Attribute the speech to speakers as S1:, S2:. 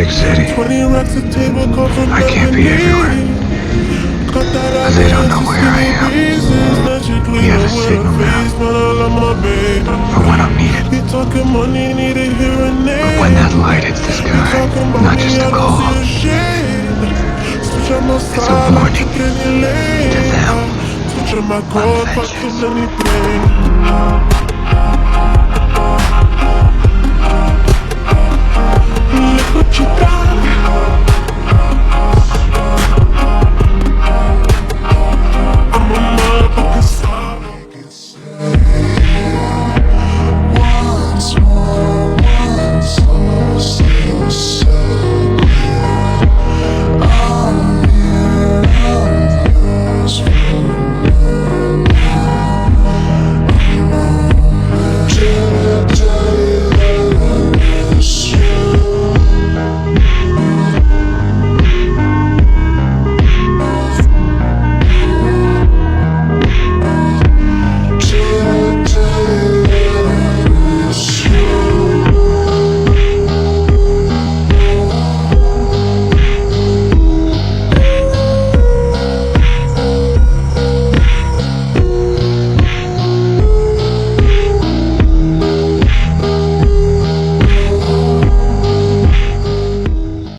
S1: big city. I can't be everywhere. But they don't know where I am. We have a signal now for when I'm needed. But when that light hits the sky, not just a call, it's a warning to them on vengeance.